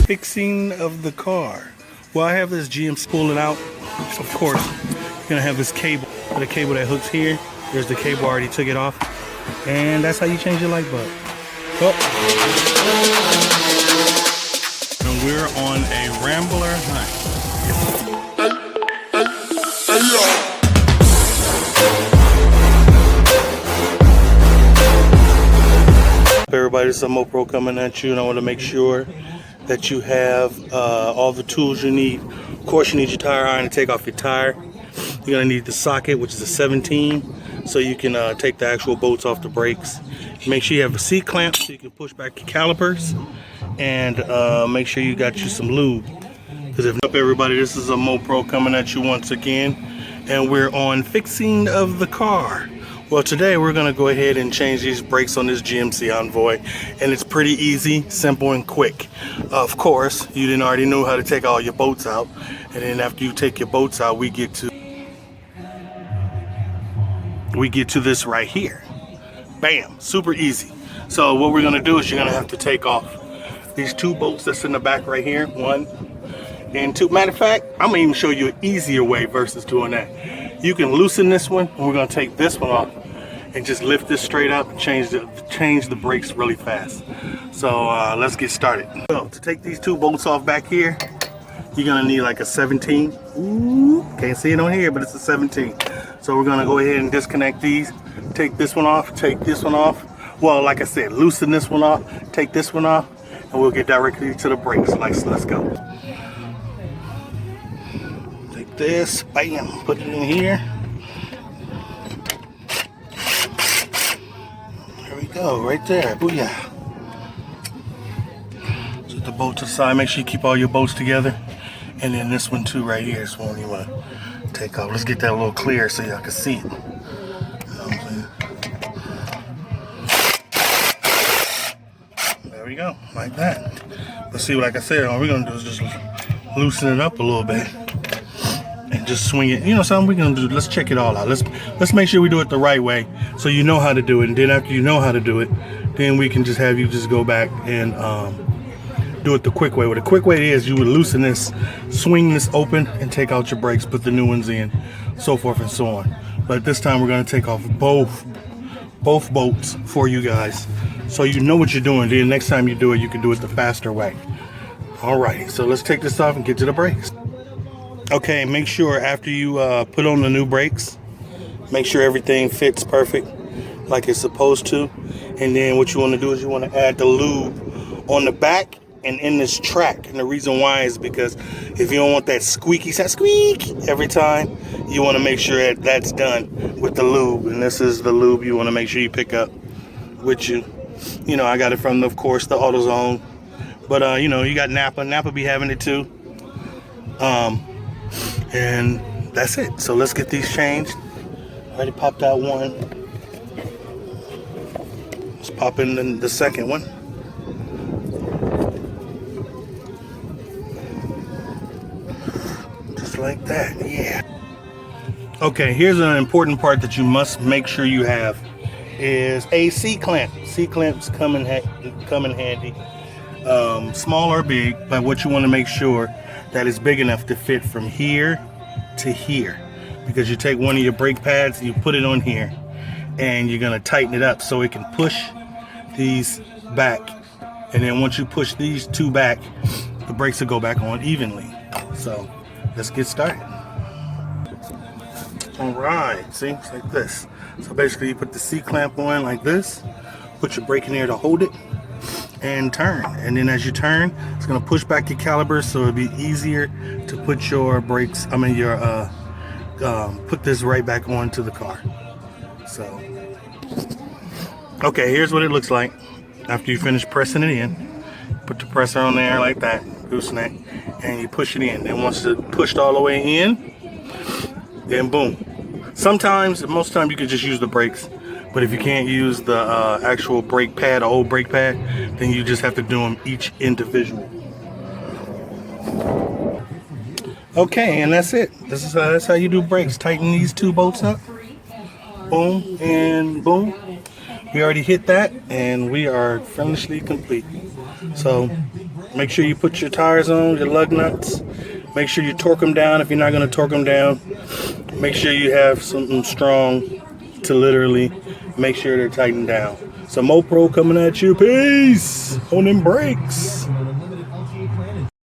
fixing of the car. Well, I have this GMC pulling out. Of course, you're gonna have this cable, the cable that hooks here. There's the cable, I already took it off. And that's how you change your light bulb. Oh. And we're on a Rambler hunt. Everybody, this is MoPro coming at you, and I want to make sure that you have all the tools you need. Of course, you need your tire iron to take off your tire. You're going to need the socket, which is a 17, so you can take the actual bolts off the brakes. Make sure you have a C-clamp so you can push back your calipers, and make sure you got you some lube. Because if not, everybody, this is a MoPro coming at you once again, and we're on fixing of the car. Well, today we're going to go ahead and change these brakes on this GMC Envoy, and it's pretty easy, simple, and quick. Of course, you didn't already know how to take all your bolts out, and then after you take your bolts out, we get to this right here. Bam, super easy. So what we're going to do is you're going to have to take off these two bolts that's in the back right here, 1 and 2. Matter of fact, I'm going to even show you an easier way versus doing that. You can loosen this one, and we're going to take this one off and just lift this straight up and change the brakes really fast. So let's get started. So to take these two bolts off back here, you're going to need like a 17. Ooh, can't see it on here, but it's a 17. So we're going to go ahead and disconnect these. Take this one off, take this one off. Well, like I said, loosen this one off, take this one off, and we'll get directly to the brakes. Let's go. Take this, bam, put it in here. There we go, right there, booyah. Set the bolt to the side, make sure you keep all your bolts together. And then this one too right here is one you want to take off. Let's get that a little clear so y'all can see it. You know what I'm saying? There we go, like that. Let's see, like I said, all we're going to do is just loosen it up a little bit. And just swing it. You know something we're gonna do? Let's check it all out. Let's make sure we do it the right way, so you know how to do it. And then after you know how to do it, then we can just have you just go back and do it the quick way. Well, the quick way is you would loosen this, swing this open, and take out your brakes, put the new ones in, so forth and so on. But this time we're gonna take off both bolts for you guys, so you know what you're doing. Then next time you do it, you can do it the faster way. Alrighty, so let's take this off and get to the brakes. Okay, make sure after you put on the new brakes, make sure everything fits perfect like it's supposed to. And then what you want to do is you want to add the lube on the back and in this track. And the reason why is because if you don't want that squeaky sound, squeak, every time, you want to make sure that that's done with the lube. And this is the lube you want to make sure you pick up with you. You know, I got it from, of course, the AutoZone. But, you know, you got Napa. Napa be having it too. And that's it. So let's get these changed. Already popped out one. Let's pop in the second one. Just like that, yeah. Okay, here's an important part that you must make sure you have is a C-clamp. C-clamps come in handy. Small or big, but what you want to make sure that is big enough to fit from here to here, because you take one of your brake pads and you put it on here, and you're going to tighten it up so it can push these back. And then once you push these two back, the brakes will go back on evenly. So let's get started. All right, see, it's like this. So basically you put the C-clamp on like this, put your brake in there to hold it, and turn. And then as you turn, it's going to push back your calipers, so it'll be easier to put your brakes, put this right back onto the car. So okay, here's what it looks like after you finish pressing it in. Put the pressure on there like that, loosen it, and you push it in. And once it's pushed all the way in, then boom. Sometimes, most of the time, you can just use the brakes. But if you can't use the actual brake pad, old brake pad, then you just have to do them each individual. Okay, and that's it. That's how you do brakes. Tighten these two bolts up. Boom and boom. We already hit that, and we are finishly complete. So make sure you put your tires on, your lug nuts. Make sure you torque them down if you're not going to torque them down. Make sure you have something strong to literally make sure they're tightened down. So MoPro coming at you. Peace on them brakes.